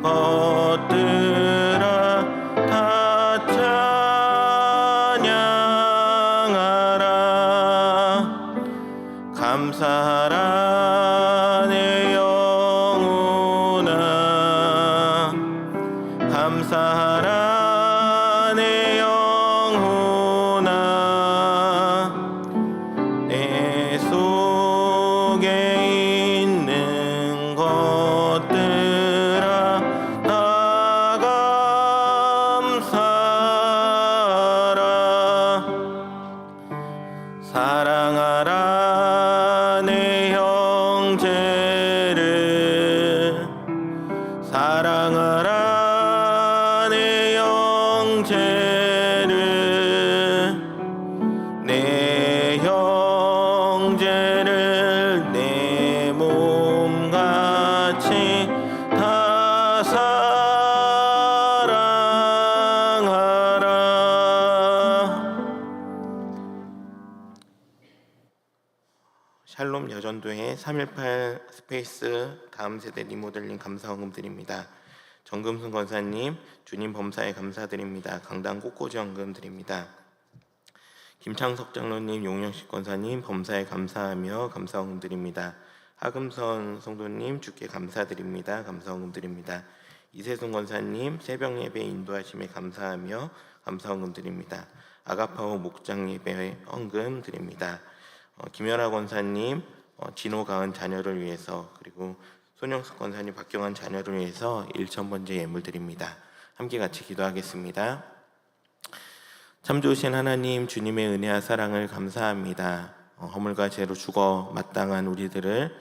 것들아 다 찬양하라. 감사하라 내 영혼아, 감사하라 내 영혼아. 내 속에 있는 것들아 다 감사하라. 사랑하라 내 형제를, 사랑하라 내 형제를, 내 형제를 내 몸같이 다 사랑하라. 샬롬 여전도회 318 스페이스 다음 세대 리모델링 감사헌금 드립니다. 정금순 권사님, 주님 범사에 감사드립니다. 강당 꽃꽂이 헌금 드립니다. 김창석 장로님, 용영식 권사님 범사에 감사하며 감사헌금 드립니다. 하금선 성도님 주께 감사드립니다. 감사헌금 드립니다. 이세순 권사님 새벽 예배 인도하심에 감사하며 감사헌금 드립니다. 아가파오 목장 예배 헌금 드립니다. 김연아 권사님 진호 가은 자녀를 위해서, 그리고 손영숙 권사님 박경환 자녀를 위해서 1,000번째 예물 드립니다. 함께 같이 기도하겠습니다. 참 좋으신 하나님, 주님의 은혜와 사랑을 감사합니다. 허물과 죄로 죽어 마땅한 우리를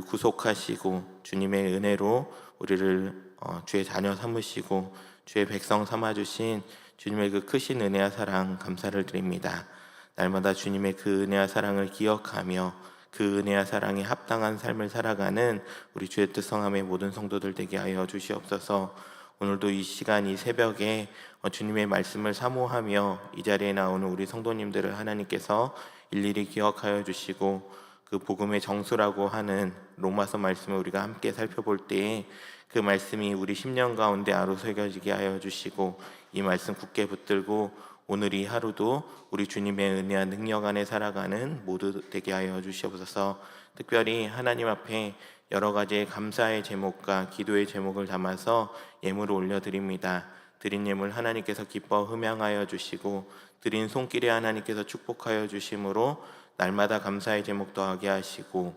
구속하시고 주님의 은혜로 우리를 주의 자녀 삼으시고 주의 백성 삼아주신 주님의 그 크신 은혜와 사랑 감사를 드립니다. 날마다 주님의 그 은혜와 사랑을 기억하며 그 은혜와 사랑에 합당한 삶을 살아가는 우리 주의 뜻 성함의 모든 성도들 되게 하여 주시옵소서. 오늘도 이 시간 이 새벽에 주님의 말씀을 사모하며 이 자리에 나오는 우리 성도님들을 하나님께서 일일이 기억하여 주시고 그 복음의 정수라고 하는 로마서 말씀을 우리가 함께 살펴볼 때에 그 말씀이 우리 심령 가운데 아로 새겨지게 하여 주시고 이 말씀 굳게 붙들고 오늘 이 하루도 우리 주님의 은혜와 능력 안에 살아가는 모두 되게 하여 주시옵소서. 특별히 하나님 앞에 여러 가지의 감사의 제목과 기도의 제목을 담아서 예물을 올려드립니다. 드린 예물 하나님께서 기뻐 흠양하여 주시고 드린 손길에 하나님께서 축복하여 주심으로 날마다 감사의 제목 더하게 하시고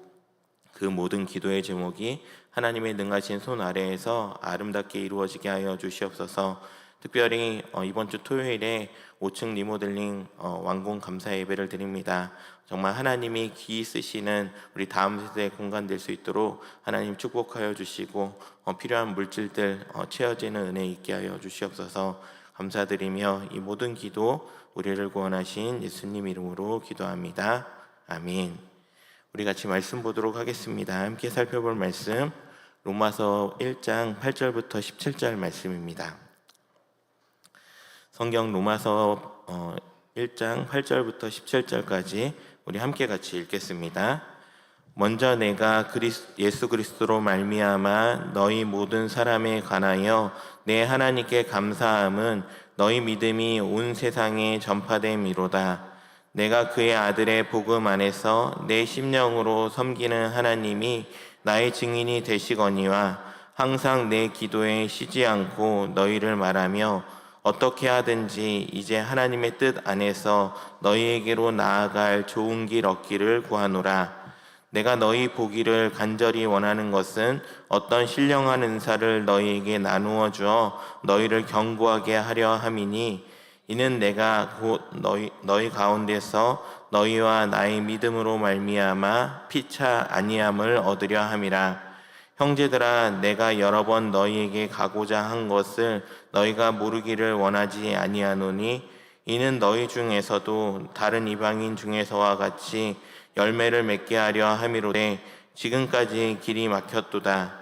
그 모든 기도의 제목이 하나님의 능하신 손 아래에서 아름답게 이루어지게 하여 주시옵소서. 특별히 이번 주 토요일에 5층 리모델링 완공 감사 예배를 드립니다. 정말 하나님이 기이 쓰시는 우리 다음 세대의 공간 될 수 있도록 하나님 축복하여 주시고 필요한 물질들 채워지는 은혜 있게 하여 주시옵소서. 감사드리며 이 모든 기도 우리를 구원하신 예수님 이름으로 기도합니다. 아멘. 우리 같이 말씀 보도록 하겠습니다. 함께 살펴볼 말씀 로마서 1장 8절부터 17절 말씀입니다. 성경 로마서 1장 8절부터 17절까지 우리 함께 같이 읽겠습니다. 먼저 내가 예수 그리스도로 말미암아 너희 모든 사람에 관하여 내 하나님께 감사함은 너희 믿음이 온 세상에 전파됨이로다. 내가 그의 아들의 복음 안에서 내 심령으로 섬기는 하나님이 나의 증인이 되시거니와 항상 내 기도에 쉬지 않고 너희를 말하며 어떻게 하든지 이제 하나님의 뜻 안에서 너희에게로 나아갈 좋은 길 얻기를 구하노라. 내가 너희 보기를 간절히 원하는 것은 어떤 신령한 은사를 너희에게 나누어 주어 너희를 견고하게 하려 함이니 이는 내가 곧 너희 가운데서 너희와 나의 믿음으로 말미암아 피차 아니함을 얻으려 함이라. 형제들아, 내가 여러 번 너희에게 가고자 한 것을 너희가 모르기를 원하지 아니하노니 이는 너희 중에서도 다른 이방인 중에서와 같이 열매를 맺게 하려 함이로되 지금까지 길이 막혔도다.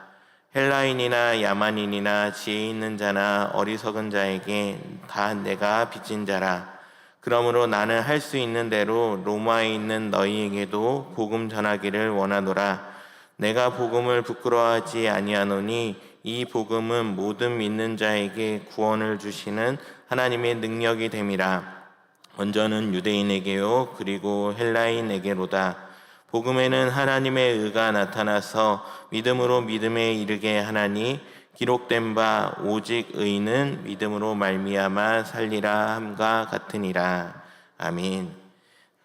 헬라인이나 야만인이나 지혜 있는 자나 어리석은 자에게 다 내가 빚진 자라. 그러므로 나는 할 수 있는 대로 로마에 있는 너희에게도 복음 전하기를 원하노라. 내가 복음을 부끄러워하지 아니하노니 이 복음은 모든 믿는 자에게 구원을 주시는 하나님의 능력이 됨이라. 먼저는 유대인에게요 그리고 헬라인에게로다. 복음에는 하나님의 의가 나타나서 믿음으로 믿음에 이르게 하나니 기록된 바 오직 의는 믿음으로 말미암아 살리라 함과 같으니라. 아멘.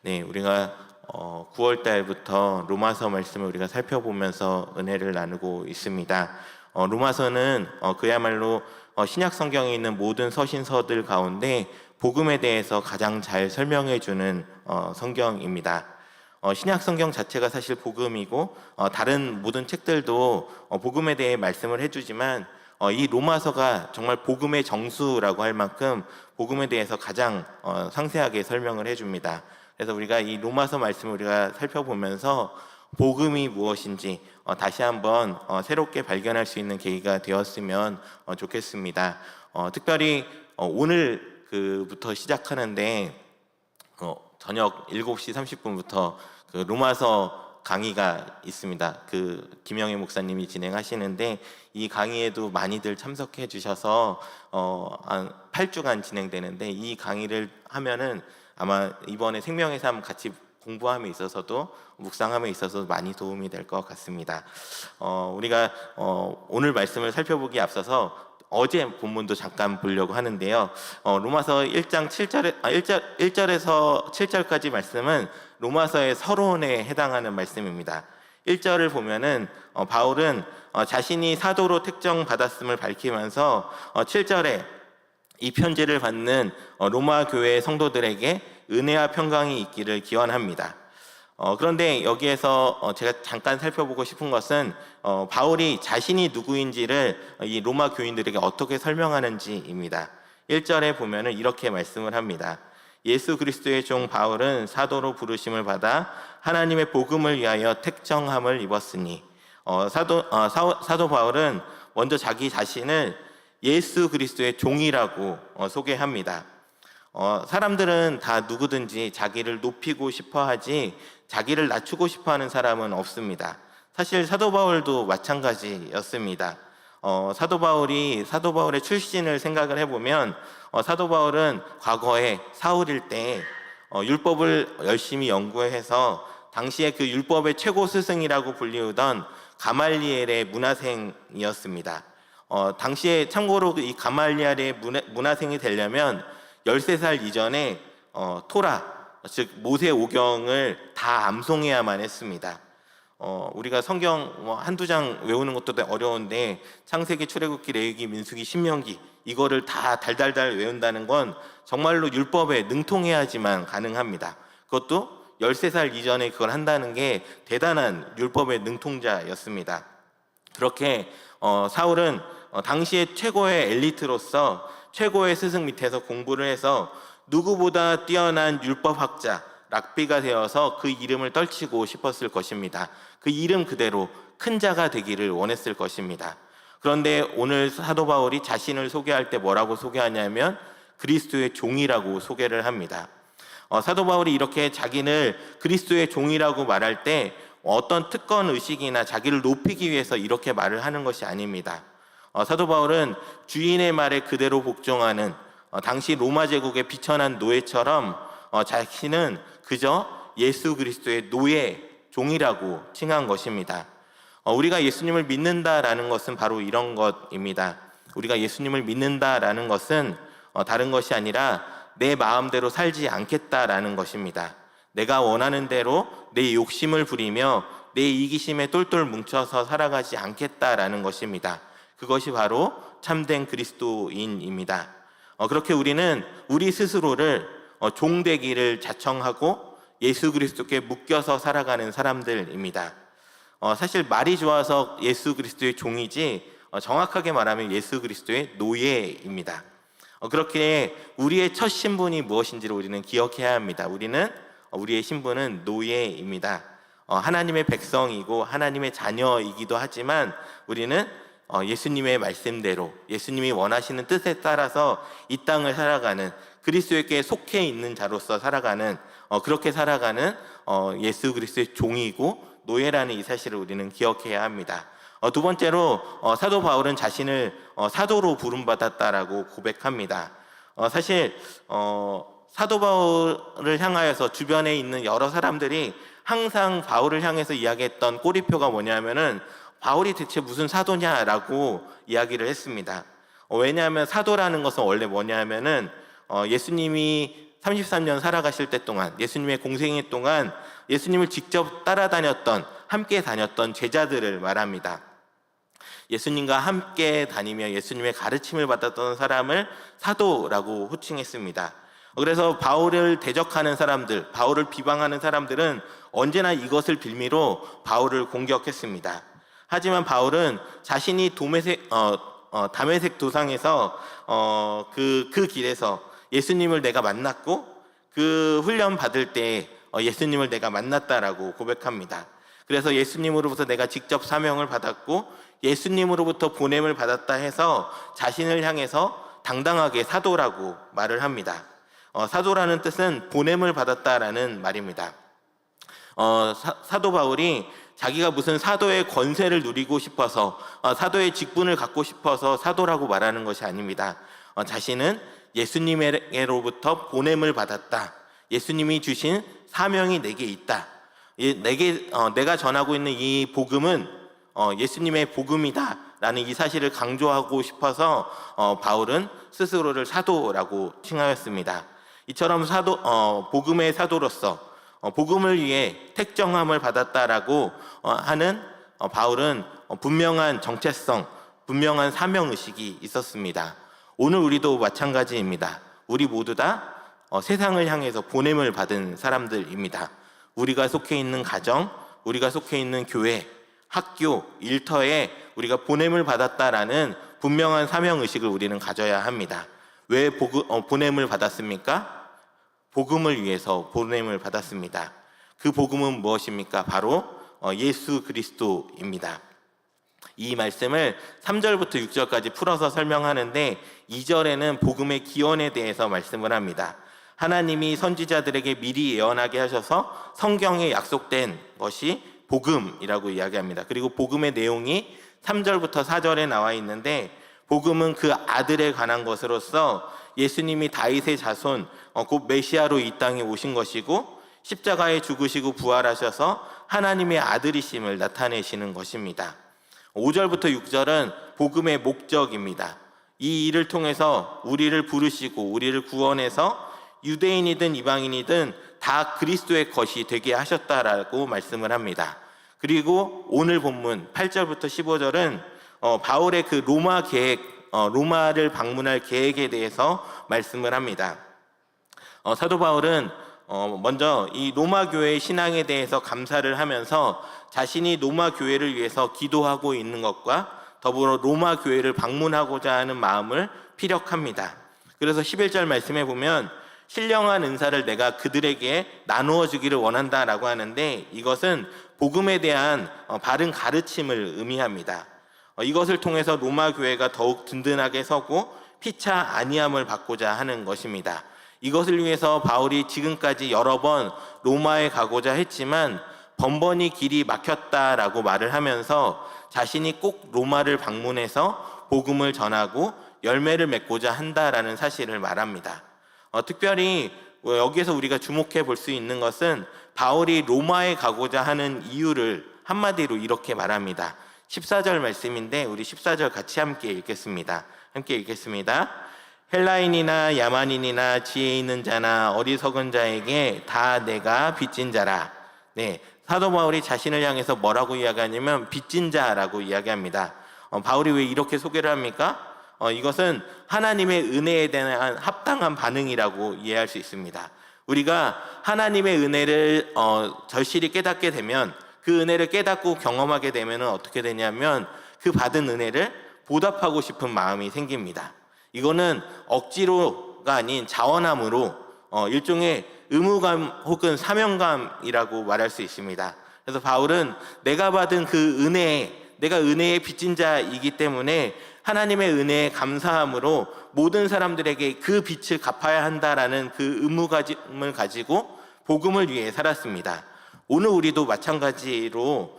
네, 우리가 9월 달부터 로마서 말씀을 우리가 살펴보면서 은혜를 나누고 있습니다. 로마서는 그야말로 신약 성경에 있는 모든 서신서들 가운데 복음에 대해서 가장 잘 설명해 주는 성경입니다. 신약 성경 자체가 사실 복음이고 다른 모든 책들도 복음에 대해 말씀을 해주지만 이 로마서가 정말 복음의 정수라고 할 만큼 복음에 대해서 가장 상세하게 설명을 해줍니다. 그래서 우리가 이 로마서 말씀을 우리가 살펴보면서 복음이 무엇인지 다시 한번 새롭게 발견할 수 있는 계기가 되었으면 좋겠습니다. 특별히 오늘부터 시작하는데 저녁 7시 30분부터 그 로마서 강의가 있습니다. 그 김영애 목사님이 진행하시는데 이 강의에도 많이들 참석해 주셔서 한 8주간 진행되는데 이 강의를 하면은 아마 이번에 생명의 삶 같이 공부함에 있어서도 묵상함에 있어서 많이 도움이 될 것 같습니다. 우리가 오늘 말씀을 살펴보기 앞서서 어제 본문도 잠깐 보려고 하는데요. 로마서 1장 1절에서 7절까지 말씀은 로마서의 서론에 해당하는 말씀입니다. 1절을 보면은 바울은 자신이 사도로 택정받았음을 밝히면서 7절에 이 편지를 받는 로마 교회 성도들에게 은혜와 평강이 있기를 기원합니다. 그런데 여기에서 제가 잠깐 살펴보고 싶은 것은 바울이 자신이 누구인지를 이 로마 교인들에게 어떻게 설명하는지입니다. 1절에 보면은 이렇게 말씀을 합니다. 예수 그리스도의 종 바울은 사도로 부르심을 받아 하나님의 복음을 위하여 택정함을 입었으니 사도 바울은 먼저 자기 자신을 예수 그리스도의 종이라고 소개합니다. 사람들은 다 누구든지 자기를 높이고 싶어 하지 자기를 낮추고 싶어 하는 사람은 없습니다. 사실 사도 바울도 마찬가지였습니다. 사도 바울의 출신을 생각을 해보면 사도 바울은 과거에 사울일 때 율법을 열심히 연구해서 당시에 그 율법의 최고 스승이라고 불리우던 가말리엘의 문화생이었습니다. 당시에 참고로 이 가말리엘의 문화생이 되려면 13살 이전에 토라, 즉 모세 오경을 다 암송해야만 했습니다. 우리가 성경 한두 장 외우는 것도 어려운데 창세기, 출애굽기, 레위기, 민수기, 신명기 이거를 다 달달달 외운다는 건 정말로 율법에 능통해야지만 가능합니다. 그것도 13살 이전에 그걸 한다는 게 대단한 율법의 능통자였습니다. 그렇게 사울은 당시의 최고의 엘리트로서 최고의 스승 밑에서 공부를 해서 누구보다 뛰어난 율법학자 랍비가 되어서 그 이름을 떨치고 싶었을 것입니다. 그 이름 그대로 큰 자가 되기를 원했을 것입니다. 그런데 오늘 사도 바울이 자신을 소개할 때 뭐라고 소개하냐면 그리스도의 종이라고 소개를 합니다. 사도 바울이 이렇게 자기를 그리스도의 종이라고 말할 때 어떤 특권 의식이나 자기를 높이기 위해서 이렇게 말을 하는 것이 아닙니다. 사도 바울은 주인의 말에 그대로 복종하는 당시 로마 제국의 비천한 노예처럼 자신은 그저 예수 그리스도의 노예, 종이라고 칭한 것입니다. 우리가 예수님을 믿는다라는 것은 바로 이런 것입니다. 우리가 예수님을 믿는다라는 것은 다른 것이 아니라 내 마음대로 살지 않겠다라는 것입니다. 내가 원하는 대로 내 욕심을 부리며 내 이기심에 똘똘 뭉쳐서 살아가지 않겠다라는 것입니다. 그것이 바로 참된 그리스도인입니다. 그렇게 우리는 우리 스스로를 종되기를 자청하고 예수 그리스도께 묶여서 살아가는 사람들입니다. 사실 말이 좋아서 예수 그리스도의 종이지 정확하게 말하면 예수 그리스도의 노예입니다. 그렇게 우리의 첫 신분이 무엇인지를 우리는 기억해야 합니다. 우리의 신분은 노예입니다. 하나님의 백성이고 하나님의 자녀이기도 하지만 우리는 예수님의 말씀대로 예수님이 원하시는 뜻에 따라서 이 땅을 살아가는 그리스도에게 속해 있는 자로서 살아가는 그렇게 살아가는 예수 그리스도의 종이고 노예라는 이 사실을 우리는 기억해야 합니다. 두 번째로 사도 바울은 자신을 사도로 부름받았다라고 고백합니다. 사실 사도 바울을 향하여서 주변에 있는 여러 사람들이 항상 바울을 향해서 이야기했던 꼬리표가 뭐냐면은 바울이 대체 무슨 사도냐라고 이야기를 했습니다. 왜냐하면 사도라는 것은 원래 뭐냐면은 예수님이 33년 살아가실 때 동안, 예수님의 공생애 동안 예수님을 직접 따라다녔던, 함께 다녔던 제자들을 말합니다. 예수님과 함께 다니며 예수님의 가르침을 받았던 사람을 사도라고 호칭했습니다. 그래서 바울을 대적하는 사람들, 바울을 비방하는 사람들은 언제나 이것을 빌미로 바울을 공격했습니다. 하지만 바울은 자신이 다메섹 도상에서 그 길에서 예수님을 내가 만났고 그 훈련 받을 때 예수님을 내가 만났다라고 고백합니다. 그래서 예수님으로부터 내가 직접 사명을 받았고 예수님으로부터 보냄을 받았다 해서 자신을 향해서 당당하게 사도라고 말을 합니다. 사도라는 뜻은 보냄을 받았다라는 말입니다. 사도 바울이 자기가 무슨 사도의 권세를 누리고 싶어서 사도의 직분을 갖고 싶어서 사도라고 말하는 것이 아닙니다. 자신은 예수님으로부터 보냄을 받았다. 예수님이 주신 사명이 내게 있다. 내가 전하고 있는 이 복음은 예수님의 복음이다 라는 이 사실을 강조하고 싶어서 바울은 스스로를 사도라고 칭하였습니다. 이처럼 복음의 사도로서 복음을 위해 택정함을 받았다라고 하는 바울은 분명한 정체성, 분명한 사명의식이 있었습니다. 오늘 우리도 마찬가지입니다. 우리 모두 다 세상을 향해서 보냄을 받은 사람들입니다. 우리가 속해 있는 가정, 우리가 속해 있는 교회, 학교, 일터에 우리가 보냄을 받았다라는 분명한 사명의식을 우리는 가져야 합니다. 왜 보냄을 받았습니까? 복음을 위해서 보냄을 받았습니다. 그 복음은 무엇입니까? 바로 예수 그리스도입니다. 이 말씀을 3절부터 6절까지 풀어서 설명하는데 2절에는 복음의 기원에 대해서 말씀을 합니다. 하나님이 선지자들에게 미리 예언하게 하셔서 성경에 약속된 것이 복음이라고 이야기합니다. 그리고 복음의 내용이 3절부터 4절에 나와 있는데 복음은 그 아들에 관한 것으로서 예수님이 다윗의 자손 곧 메시아로 이 땅에 오신 것이고 십자가에 죽으시고 부활하셔서 하나님의 아들이심을 나타내시는 것입니다. 5절부터 6절은 복음의 목적입니다. 이 일을 통해서 우리를 부르시고 우리를 구원해서 유대인이든 이방인이든 다 그리스도의 것이 되게 하셨다라고 말씀을 합니다. 그리고 오늘 본문 8절부터 15절은 바울의 그 로마 계획, 로마를 방문할 계획에 대해서 말씀을 합니다. 사도 바울은 먼저 이 로마 교회의 신앙에 대해서 감사를 하면서 자신이 로마 교회를 위해서 기도하고 있는 것과 더불어 로마 교회를 방문하고자 하는 마음을 피력합니다. 그래서 11절 말씀에 보면 신령한 은사를 내가 그들에게 나누어 주기를 원한다라고 하는데 이것은 복음에 대한 바른 가르침을 의미합니다. 이것을 통해서 로마 교회가 더욱 든든하게 서고 피차 안위함을 받고자 하는 것입니다. 이것을 위해서 바울이 지금까지 여러 번 로마에 가고자 했지만 번번이 길이 막혔다라고 말을 하면서 자신이 꼭 로마를 방문해서 복음을 전하고 열매를 맺고자 한다라는 사실을 말합니다. 특별히 여기에서 우리가 주목해 볼 수 있는 것은 바울이 로마에 가고자 하는 이유를 한마디로 이렇게 말합니다. 14절 말씀인데 우리 14절 같이 함께 읽겠습니다. 헬라인이나 야만인이나 지혜 있는 자나 어리석은 자에게 다 내가 빚진 자라. 네, 사도 바울이 자신을 향해서 뭐라고 이야기하냐면 빚진 자라고 이야기합니다. 바울이 왜 이렇게 소개를 합니까? 이것은 하나님의 은혜에 대한 합당한 반응이라고 이해할 수 있습니다. 우리가 하나님의 은혜를 절실히 깨닫게 되면 그 은혜를 깨닫고 경험하게 되면 어떻게 되냐면 그 받은 은혜를 보답하고 싶은 마음이 생깁니다. 이거는 억지로가 아닌 자원함으로 일종의 의무감 혹은 사명감이라고 말할 수 있습니다. 그래서 바울은 내가 받은 그 내가 은혜의 빚진 자이기 때문에 하나님의 은혜에 감사함으로 모든 사람들에게 그 빚을 갚아야 한다라는 그 의무감을 가지고 복음을 위해 살았습니다. 오늘 우리도 마찬가지로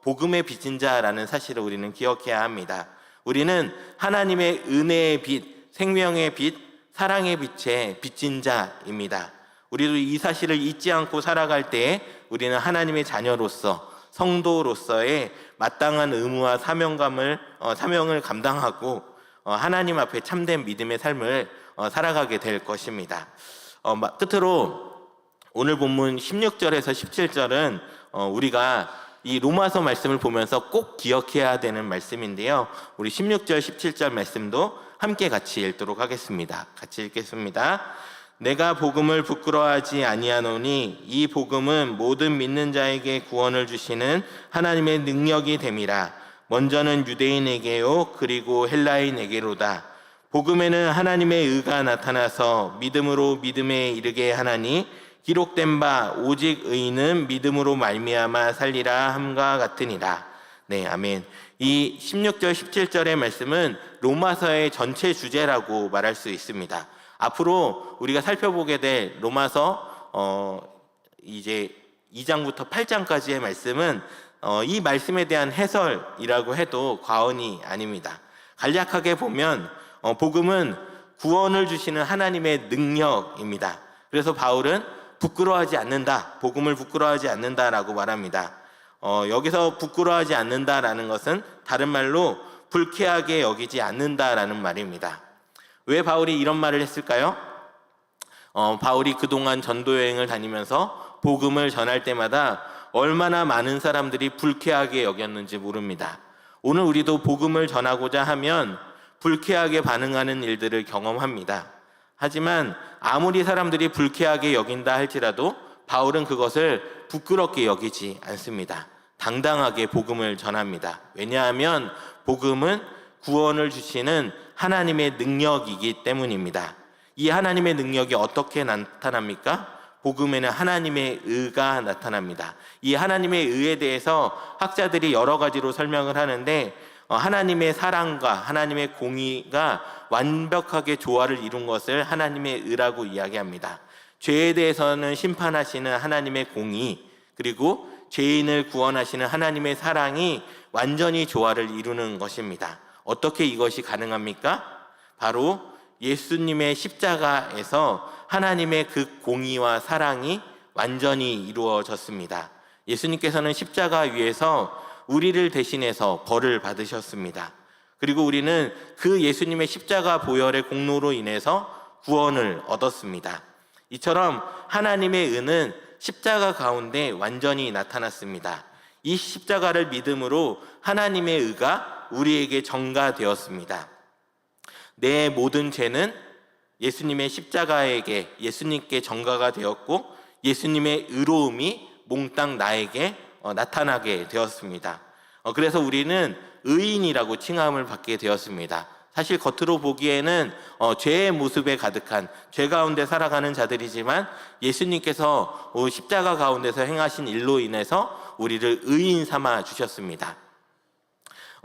복음의 빚진 자라는 사실을 우리는 기억해야 합니다. 우리는 하나님의 은혜의 빛, 생명의 빛, 사랑의 빛에 빚진 자입니다. 우리도 이 사실을 잊지 않고 살아갈 때에 우리는 하나님의 자녀로서, 성도로서의 마땅한 의무와 사명을 감당하고 하나님 앞에 참된 믿음의 삶을 살아가게 될 것입니다. 끝으로 오늘 본문 16절에서 17절은 우리가 이 로마서 말씀을 보면서 꼭 기억해야 되는 말씀인데요. 우리 16절, 17절 말씀도 함께 같이 읽도록 하겠습니다. 같이 읽겠습니다. 내가 복음을 부끄러워하지 아니하노니 이 복음은 모든 믿는 자에게 구원을 주시는 하나님의 능력이 됨이라. 먼저는 유대인에게요 그리고 헬라인에게로다. 복음에는 하나님의 의가 나타나서 믿음으로 믿음에 이르게 하나니 기록된 바 오직 의인은 믿음으로 말미암아 살리라 함과 같으니라. 네, 아멘. 이 16절 17절의 말씀은 로마서의 전체 주제라고 말할 수 있습니다. 앞으로 우리가 살펴보게 될 로마서 이제 2장부터 8장까지의 말씀은 이 말씀에 대한 해설이라고 해도 과언이 아닙니다. 간략하게 보면 복음은 구원을 주시는 하나님의 능력입니다. 그래서 바울은 부끄러워하지 않는다, 복음을 부끄러워하지 않는다라고 말합니다. 여기서 부끄러워하지 않는다라는 것은 다른 말로 불쾌하게 여기지 않는다라는 말입니다. 왜 바울이 이런 말을 했을까요? 바울이 그동안 전도여행을 다니면서 복음을 전할 때마다 얼마나 많은 사람들이 불쾌하게 여겼는지 모릅니다. 오늘 우리도 복음을 전하고자 하면 불쾌하게 반응하는 일들을 경험합니다. 하지만 아무리 사람들이 불쾌하게 여긴다 할지라도 바울은 그것을 부끄럽게 여기지 않습니다. 당당하게 복음을 전합니다. 왜냐하면 복음은 구원을 주시는 하나님의 능력이기 때문입니다. 이 하나님의 능력이 어떻게 나타납니까? 복음에는 하나님의 의가 나타납니다. 이 하나님의 의에 대해서 학자들이 여러 가지로 설명을 하는데 하나님의 사랑과 하나님의 공의가 완벽하게 조화를 이룬 것을 하나님의 의라고 이야기합니다. 죄에 대해서는 심판하시는 하나님의 공의, 그리고 죄인을 구원하시는 하나님의 사랑이 완전히 조화를 이루는 것입니다. 어떻게 이것이 가능합니까? 바로 예수님의 십자가에서 하나님의 그 공의와 사랑이 완전히 이루어졌습니다. 예수님께서는 십자가 위에서 우리를 대신해서 벌을 받으셨습니다. 그리고 우리는 그 예수님의 십자가 보혈의 공로로 인해서 구원을 얻었습니다. 이처럼 하나님의 의는 십자가 가운데 완전히 나타났습니다. 이 십자가를 믿음으로 하나님의 의가 우리에게 전가되었습니다. 내 모든 죄는 예수님의 십자가에게 예수님께 전가가 되었고 예수님의 의로움이 몽땅 나에게 나타나게 되었습니다. 그래서 우리는 의인이라고 칭함을 받게 되었습니다. 사실 겉으로 보기에는 죄의 모습에 가득한 죄 가운데 살아가는 자들이지만 예수님께서 십자가 가운데서 행하신 일로 인해서 우리를 의인 삼아 주셨습니다.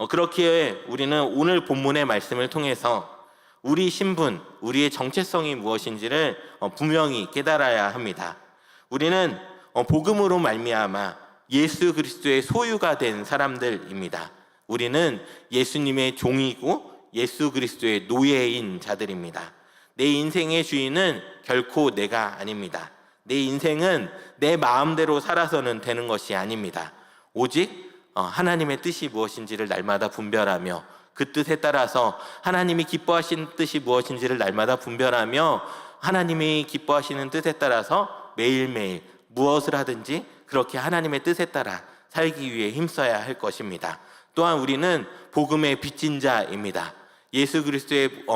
그렇기에 우리는 오늘 본문의 말씀을 통해서 우리 신분, 우리의 정체성이 무엇인지를 분명히 깨달아야 합니다. 우리는 복음으로 말미암아 예수 그리스도의 소유가 된 사람들입니다. 우리는 예수님의 종이고 예수 그리스도의 노예인 자들입니다. 내 인생의 주인은 결코 내가 아닙니다. 내 인생은 내 마음대로 살아서는 되는 것이 아닙니다. 오직 하나님의 뜻이 무엇인지를 날마다 분별하며 그 뜻에 따라서 하나님이 기뻐하시는 뜻이 무엇인지를 날마다 분별하며 하나님이 기뻐하시는 뜻에 따라서 매일매일 무엇을 하든지 그렇게 하나님의 뜻에 따라 살기 위해 힘써야 할 것입니다. 또한 우리는 복음의 빚진 자입니다. 예수 그리스도의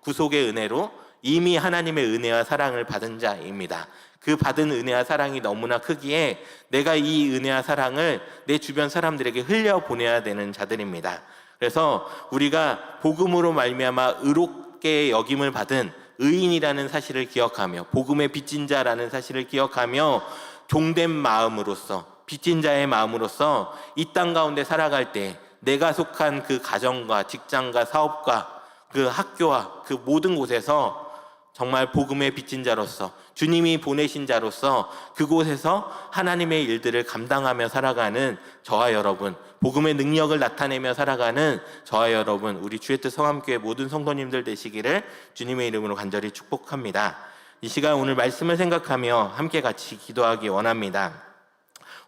구속의 은혜로 이미 하나님의 은혜와 사랑을 받은 자입니다. 그 받은 은혜와 사랑이 너무나 크기에 내가 이 은혜와 사랑을 내 주변 사람들에게 흘려보내야 되는 자들입니다. 그래서 우리가 복음으로 말미암아 의롭게 여김을 받은 의인이라는 사실을 기억하며 복음의 빚진 자라는 사실을 기억하며 종된 마음으로서 빚진 자의 마음으로서 이 땅 가운데 살아갈 때 내가 속한 그 가정과 직장과 사업과 그 학교와 그 모든 곳에서 정말 복음의 빚진 자로서 주님이 보내신 자로서 그곳에서 하나님의 일들을 감당하며 살아가는 저와 여러분, 복음의 능력을 나타내며 살아가는 저와 여러분, 우리 주의 뜻 성함교회 모든 성도님들 되시기를 주님의 이름으로 간절히 축복합니다. 이 시간 오늘 말씀을 생각하며 함께 같이 기도하기 원합니다.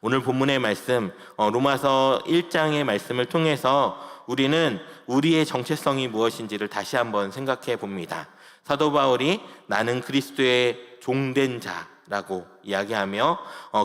오늘 본문의 말씀, 로마서 1장의 말씀을 통해서 우리는 우리의 정체성이 무엇인지를 다시 한번 생각해 봅니다. 사도 바울이 나는 그리스도의 종된 자라고 이야기하며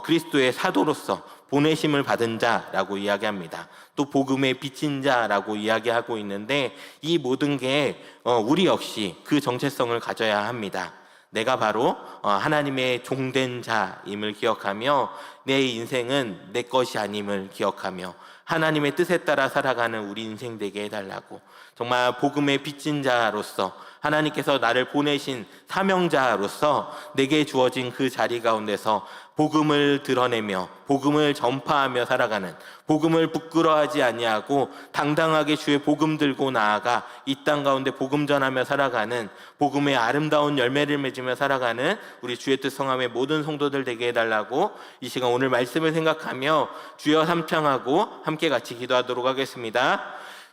그리스도의 사도로서 보내심을 받은 자라고 이야기합니다. 또 복음의 빚진 자라고 이야기하고 있는데 이 모든 게 우리 역시 그 정체성을 가져야 합니다. 내가 바로 하나님의 종된 자임을 기억하며 내 인생은 내 것이 아님을 기억하며 하나님의 뜻에 따라 살아가는 우리 인생 되게 해달라고, 정말 복음의 빚진 자로서 하나님께서 나를 보내신 사명자로서 내게 주어진 그 자리 가운데서 복음을 드러내며 복음을 전파하며 살아가는, 복음을 부끄러워하지 아니하고 당당하게 주의 복음 들고 나아가 이 땅 가운데 복음 전하며 살아가는, 복음의 아름다운 열매를 맺으며 살아가는 우리 주의 뜻 성함의 모든 성도들 되게 해달라고 이 시간 오늘 말씀을 생각하며 주여 삼창하고 함께 같이 기도하도록 하겠습니다.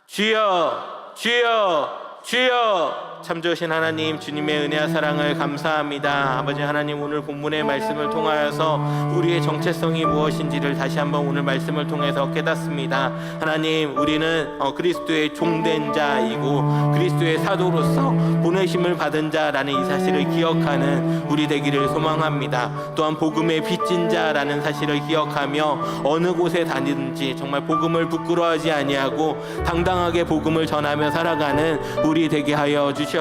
주여, 주여, 주여. 참 좋으신 하나님, 주님의 은혜와 사랑을 감사합니다. 아버지 하나님, 오늘 본문의 말씀을 통하여서 우리의 정체성이 무엇인지를 다시 한번 오늘 말씀을 통해서 깨닫습니다. 하나님, 우리는 그리스도의 종된 자이고 그리스도의 사도로서 보내심을 받은 자라는 이 사실을 기억하는 우리 되기를 소망합니다. 또한 복음의 빚진 자라는 사실을 기억하며 어느 곳에 다니든지 정말 복음을 부끄러워하지 아니하고 당당하게 복음을 전하며 살아가는 우리 되게 하여 주시옵소서.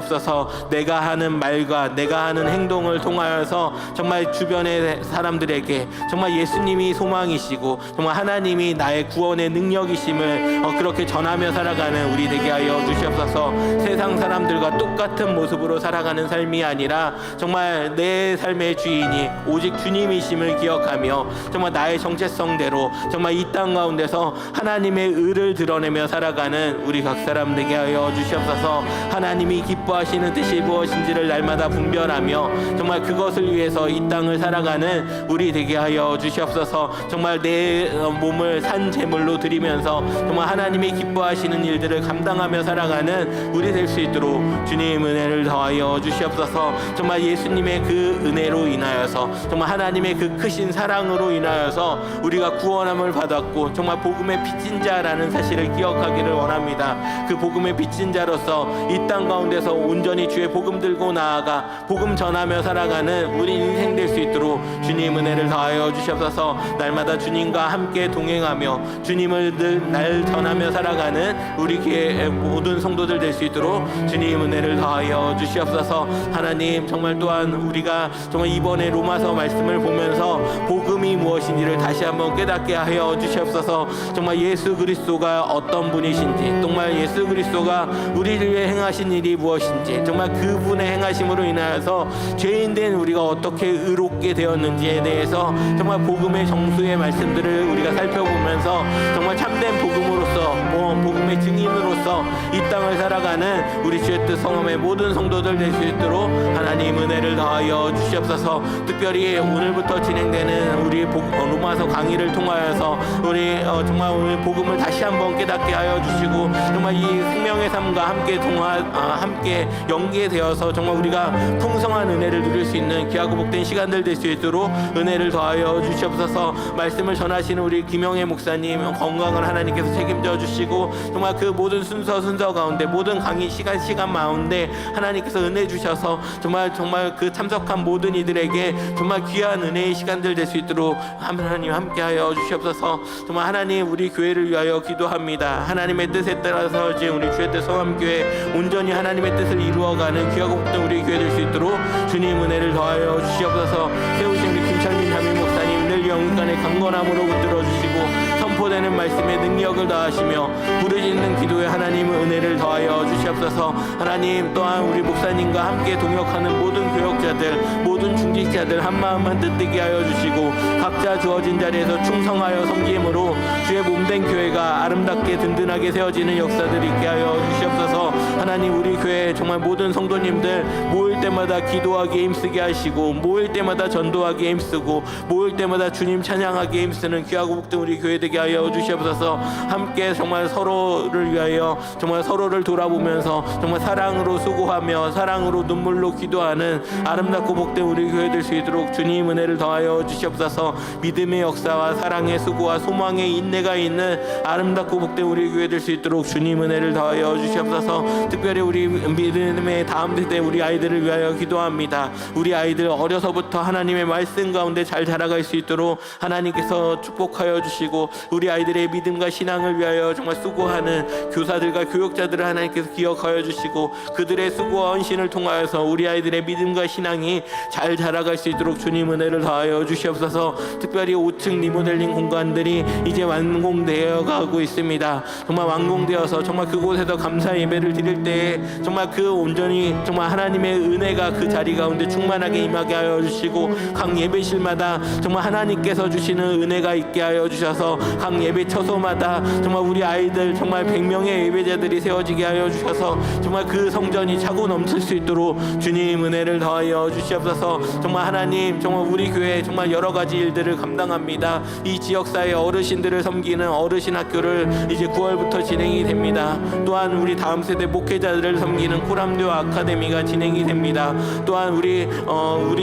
내가 하는 말과 내가 하는 행동을 통하여서 정말 주변의 사람들에게 정말 예수님이 소망이시고 정말 하나님이 나의 구원의 능력이심을 그렇게 전하며 살아가는 우리 되게 하여 주시옵소서. 세상 사람들과 똑같은 모습으로 살아가는 삶이 아니라 정말 내 삶의 주인이 오직 주님이심을 기억하며 정말 나의 정체성대로 정말 이 땅 가운데서 하나님의 의를 드러내며 살아가는 우리 각 사람 되게 하여 주시옵소서. 하나님이 기뻐하시는 뜻이 무엇인지를 날마다 분별하며 정말 그것을 위해서 이 땅을 살아가는 우리 되게 하여 주시옵소서. 정말 내 몸을 산 제물로 드리면서 정말 하나님이 기뻐하시는 일들을 감당하며 살아가는 우리 될 수 있도록 주님 은혜를 더하여 주시옵소서. 정말 예수님의 그 은혜로 인하여서 정말 하나님의 그 크신 사랑으로 인하여서 우리가 구원함을 받았고 정말 복음의 빚진 자라는 사실을 기억하기를 원합니다. 그 복음의 빚진 자로서 이 땅 가운데서 온전히 주의 복음 들고 나아가 복음 전하며 살아가는 우리 인생 될 수 있도록 주님 은혜를 더하여 주시옵소서. 날마다 주님과 함께 동행하며 주님을 늘 날 전하며 살아가는 우리 교회 모든 성도들 될 수 있도록 주님 은혜를 더하여 주시옵소서. 하나님, 정말 또한 우리가 정말 이번에 로마서 말씀을 보면서 복음이 무엇인지를 다시 한번 깨닫게 하여 주시옵소서. 정말 예수 그리스도가 어떤 분이신지, 정말 예수 그리스도가 우리를 위해 행하신 일이 무엇인지, 정말 그분의 행하심으로 인하여서 죄인된 우리가 어떻게 의롭게 되었는지에 대해서 정말 복음의 정수의 말씀들을 우리가 살펴보면서 정말 참된 복음으로서 복음의 증인으로서 이 땅을 살아가는 우리 주의 뜻 성함의 모든 성도들 될 수 있도록 하나님 은혜를 더하여 주시옵소서. 특별히 오늘부터 진행되는 우리 로마서 강의를 통하여서 우리 정말 오늘 복음을 다시 한번 깨닫게 하여 주시고 정말 이 생명의 삶과 함께 연계되어서 정말 우리가 풍성한 은혜를 누릴 수 있는 귀하고 복된 시간들 될 수 있도록 은혜를 더하여 주시옵소서. 말씀을 전하시는 우리 김영애 목사님 건강을 하나님께서 책임져 주시고 정말 그 모든 순서 가운데 모든 강의 시간 가운데 하나님께서 은혜 주셔서 정말 그 참석한 모든 이들에게 정말 귀한 은혜의 시간들 될 수 있도록 하나님 함께하여 주시옵소서. 정말 하나님, 우리 교회를 위하여 기도합니다. 하나님의 뜻에 따라서 지금 우리 주의 뜻 성함교회 온전히 하나님의 뜻을 이루어가는 귀하고 복된 우리 교회 될 수 있도록 주님 은혜를 더하여 주시옵소서. 세우신 우리 김창민 담임 목사님 늘 영육간의 강건함으로 붙들어 주시고 선포되는 말씀의 능력을 더하시며 부르짖는 기도에 하나님 은혜를 더하여 주시옵소서. 하나님, 또한 우리 목사님과 함께 동역하는 모든 교역자들, 모든 중직자들 한마음 한뜻되게 하여 주시고 각자 주어진 자리에서 충성하여 섬김으로 주의 몸된 교회가 아름답게 든든하게 세워지는 역사들이 있게 하여 주시옵소서. 하나님 우리 교회 정말 모든 성도님들 모일 때마다 기도하기에 힘쓰게 하시고, 모일 때마다 전도하기에 힘쓰고, 모일 때마다 주님 찬양하기에 힘쓰는 귀하고 복된 우리 교회 되게 하여 주시옵소서. 함께 정말 서로를 위하여 정말 서로를 돌아보면서 정말 사랑으로 수고하며 사랑으로 눈물로 기도하는 아름답고 복된 우리 교회 될 수 있도록 주님 은혜를 더하여 주시옵소서. 믿음의 역사와 사랑의 수고와 소망의 인내가 있는 아름답고 복된 우리 교회 될 수 있도록 주님 은혜를 더하여 주시옵소서. 특별히 우리 믿음의 다음 세대 우리 아이들을 위하여 기도합니다. 우리 아이들 어려서부터 하나님의 말씀 가운데 잘 자라갈 수 있도록 하나님께서 축복하여 주시고, 우리 아이들의 믿음과 신앙을 위하여 정말 수고하는 교사들과 교육자들을 하나님께서 기억하여 주시고, 그들의 수고와 헌신을 통하여서 우리 아이들의 믿음과 신앙이 잘 자라갈 수 있도록 주님 은혜를 더하여 주시옵소서. 특별히 5층 리모델링 공간들이 이제 완공되어 가고 있습니다. 정말 완공되어서 정말 그곳에서 감사 예배를 드릴 때에 정말 그 온전히 정말 하나님의 은혜가 그 자리 가운데 충만하게 임하게 하여 주시고, 각 예배실마다 정말 하나님께서 주시는 은혜가 있게 하여 주셔서 각 예배 처소마다 정말 우리 아이들 정말 100명의 예배자들이 세워지게 하여 주셔서 정말 그 성전이 차고 넘칠 수 있도록 주님 은혜를 더하여 주시옵소서. 정말 하나님 정말 우리 교회 정말 여러 가지 일들을 감당합니다. 이 지역사회 어르신들을 섬기는 어르신 학교를 이제 9월부터 진행이 됩니다. 또한 우리 다음 세대 목회자들을 섬기는 코람듀 아카데미가 진행이 됩니다. 또한 우리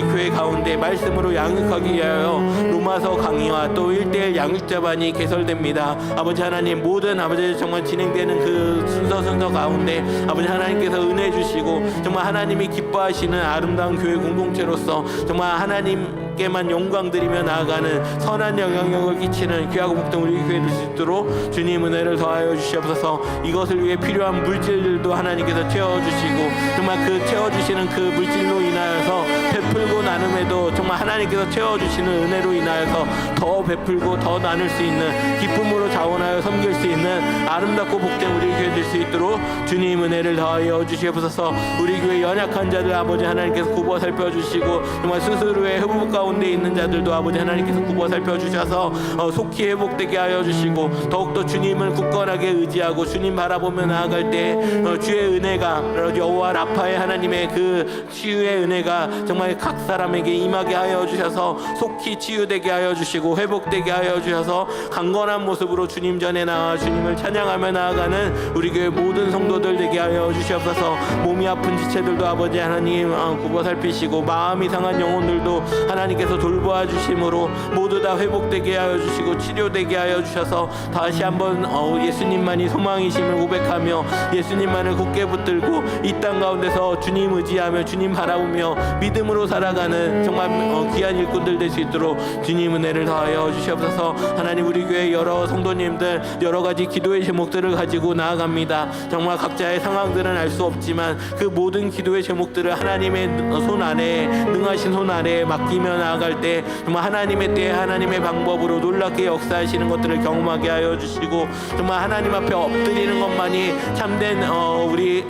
교회 가운데 말씀으로 양육하기 위하여 로마서 강의와 또 1:1 양육자반이 개설됩니다. 아버지 하나님 모든 아버지 정말 진행되는 그 순서 가운데 아버지 하나님께서 은혜 주시고 정말 하나님이 기뻐하시는 아름다운 교회 공동체로서 정말 하나님께만 영광 드리며 나아가는 선한 영향력을 끼치는 귀하고 복된 우리 교회 될 수 있도록 주님 은혜를 더하여 주시옵소서. 이것을 위해 필요한 물질들도 하나님께서 채워주시고 정말 그 채워주시는 그 물질로 인하여서 베풀고 나눔에도 정말 하나님께서 채워주시는 은혜로 인하여서 더 베풀고 더 나눌 수 있는 기쁨으로 자원하여 섬길 수 있는 아름답고 복된 우리 교회 될 수 있도록 주님 은혜를 더하여 주시옵소서. 우리 교회 연약한 자들 아버지 하나님께서 굽어 살펴주시고 정말 스스로의 회복 가운데 있는 자들도 아버지 하나님께서 굽어 살펴주셔서 속히 회복되게 하여 주시고 더욱더 주님을 굳건하게 의지하고 주님 바라보며 나아갈 때 주의 은혜가 여호와 라파의 하나님의 그 치유의 은혜가 정말 각 사람에게 임하게 하여 주셔서 속히 치유되게 하여 주시고 회복되게 하여 주셔서 강건한 모습으로 주님 전에 나와 주님을 찬양하며 나아가는 우리 교회 모든 성도들 되게 하여 주시옵소서. 몸이 아픈 지체들도 아버지 하나님 굽어 살피시고 마음이 상한 영혼들도 하나님께서 돌보아 주심으로 모두 다 회복되게 하여 주시고 치료되게 하여 주셔서 다시 한번 예수님만이 소망이심을 고백하며 예수님만을 굳게 붙들고 이 땅 가운데서 주님 의지하며 주님 바라보며 믿음으로 살아가는 정말 귀한 일꾼들 될 수 있도록 주님 은혜를 더하여 주시옵소서. 하나님 우리 교회 여러 성도님들 여러 가지 기도의 제목들을 가지고 나아갑니다. 정말 각자의 상황들은 알 수 없지만 그 모든 기도의 제목들을 하나님의 손 안에 능하신 손 아래 맡기며 나아갈 때 정말 하나님의 때에 하나님의 방법으로 놀랍게 역사하시는 것들을 경험하게 하여 주시고 정말 하나님 앞에 엎드리는 것만이 참된 우리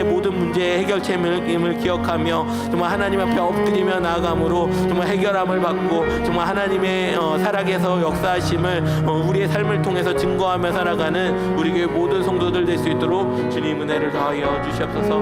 모든 문제의 해결책임을 기억하며 정말 하나님 앞에 엎드리며 나아감으로 정말 해결함을 받고 정말 하나님의 살아계서 역사하심을 우리의 삶을 통해서 증거하며 살아가는 우리 교회 모든 성도들 될 수 있도록 주님 은혜를 더하여 주시옵소서.